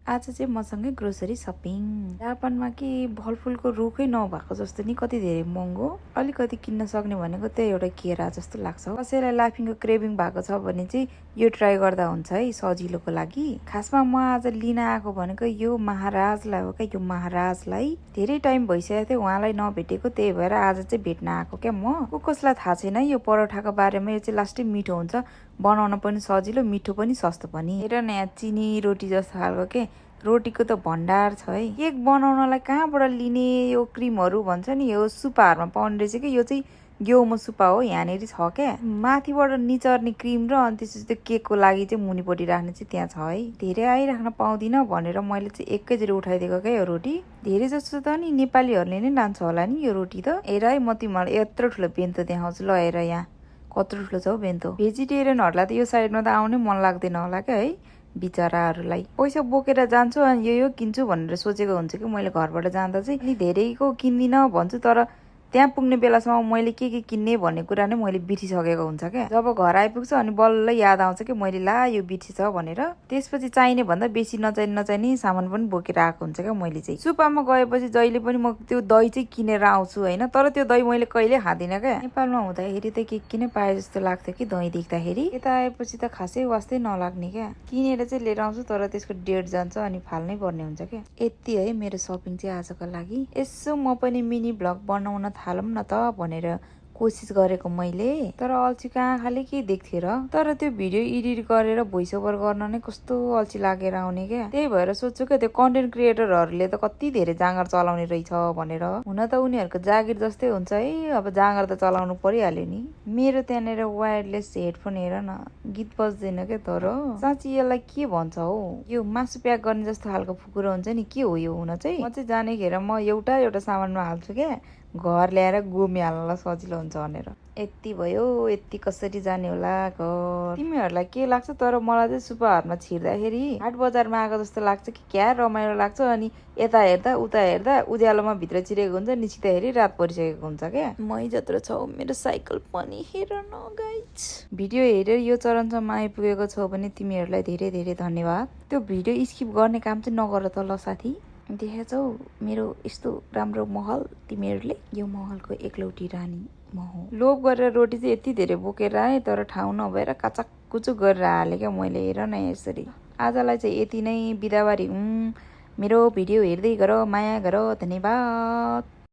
आज चाहिँ मसँगै grocery shopping. जापानमा कि फलफुलको रुखै नभएको जस्तो नि कति धेरै महँगो, अलिकति किन्न सक्ने भनेको त्यही एउटा केरा जस्तो लाग्छ। कसैलाई लाफिङको क्रेभिङ भएको छ भने चाहिँ यो ट्राई गर्दा हुन्छ है सजिलोको लागि। खासमा म आज लिन आएको भनेको यो महाराजलाई हो क्या। यो महाराजलाई धेरै टाइम भइसकेको थियो उहाँलाई नभेटेको, त्यही भएर आज चाहिँ भेट्न आएको क्या म। कसलाई थाहा छैन यो परोठाको बारेमा, यो चाहिँ लास्टै मिठो हुन्छ, बनाउन पनि सजिलो, मिठो पनि सस्तो पनि। हेर न यहाँ चिनी रोटी जस्तो खालको के रोटीको त भण्डार छ है। केक बनाउनलाई कहाँबाट लिने यो क्रिमहरू भन्छ नि, यो सुपाहरूमा पाउने रहेछ कि। यो चाहिँ गेउमो सुपा हो, यहाँनिर छ क्या। माथिबाट निचर्ने क्रिम र अनि त्यसपछि त्यो केकको लागि चाहिँ मुनिपट्टि राख्ने चाहिँ त्यहाँ छ है। धेरै आइराख्न पाउँदिनँ भनेर मैले चाहिँ एकैचोटि उठाइदिएको क्या यो रोटी। धेरै जस्तो त नि नेपालीहरूले नै लान्छ होला नि यो रोटी त। हेर है म तिमीहरूलाई यत्रो ठुलो बेन्तो देखाउँछु ल। हेर यहाँ कत्रो ठुलो छ हौ बेन्तो। भेजिटेरियनहरूलाई त यो साइडमा त आउनै मन लाग्दैन होला क्या है, बिचराहरूलाई। पैसा बोकेर जान्छु अनि यो किन्छु भनेर सोचेको हुन्छ कि मैले घरबाट जाँदा चाहिँ। अनि धेरैको किन्दिनँ भन्छु, तर त्यहाँ पुग्ने बेलासम्म मैले के किन्ने भन्ने कुरा नै मैले बिर्सिसकेको हुन्छ क्या। जब घर आइपुग्छ अनि बल्ल याद आउँछ कि मैले ला यो बिर्सिछ भनेर। त्यसपछि चाहिने भन्दा बेसी नचाहिने सामान पनि बोकेर आएको हुन्छ क्या मैले चाहिँ। सुपामा गएपछि जहिले पनि म त्यो दही चाहिँ किनेर आउँछु होइन, तर त्यो दही मैले कहिले खाँदिनँ क्या। नेपालमा हुँदाखेरि त के किन पाए जस्तो लाग्थ्यो कि दही देख्दाखेरि। यता आएपछि त खासै वास्तै नलाग्ने क्या। किनेर चाहिँ लिएर आउँछु तर त्यसको डेट जान्छ अनि फाल्नै पर्ने हुन्छ क्या। यति है मेरो सपिङ चाहिँ आजको लागि। यसो म पनि मिनी भ्लग बनाउन थालौँ न त भनेर कोसिस गरेको मैले, तर अल्छीको आँखाले के देख्थ्यो र। तर त्यो भिडियो एडिट गरेर भोइस ओभर गर्न नै कस्तो अल्छी लागेर आउने क्या। त्यही भएर सोध्छु क्या त्यो कन्टेन्ट क्रिएटरहरूले त कति धेरै जाँगर चलाउने रहेछ भनेर। हुन त उनीहरूको जागिर जस्तै हुन्छ है, अब जाँगर त चलाउनु परिहाल्यो नि। मेरो त्यहाँनिर वायरलेस हेडफोन हेर न, गीत बज्दैन क्या। तर साँच्ची यसलाई के भन्छ हौ, यो मासु प्याक गर्ने जस्तो खालको फुकुरो हुन्छ नि, के हो यो हुन चाहिँ। म चाहिँ जानेखेर म एउटा सामानमा हाल्छु क्या, घर ल्याएर गोमी हाल्नलाई सजिलो हुन्छ भनेर। यति भयो, यति कसरी जाने होला घर। तिमीहरूलाई के लाग्छ, तर मलाई चाहिँ सुपाहरूमा छिर्दाखेरि हाट बजारमा आएको जस्तो लाग्छ कि क्या रमाइलो लाग्छ। अनि यता हेर्दा उता हेर्दा उज्यालोमा भित्र छिरेको हुन्छ, निस्किँदाखेरि रात परिसकेको हुन्छ क्या। मै जत्रो छ मेरो साइकल पनि। हेर न गाइज, भिडियो हेरेर यो चरणसम्म आइपुगेको छौ भने तिमीहरूलाई धेरै धेरै धन्यवाद। त्यो भिडियो स्किप गर्ने काम चाहिँ नगर त ल साथी। देखेछौ मेरो यस्तो राम्रो महल तिमीहरूले, यो महलको एकलौटी रानी म हो। लोभ गरेर रोटी चाहिँ यति धेरै बोकेर आएँ, तर ठाउँ नभएर काचक कुचुक गरेर हालेँ क्या मैले। हेर न यसरी। आजलाई चाहिँ यति नै, बिदावारी। मेरो भिडियो हेर्दै गर, माया गर, धन्यवाद।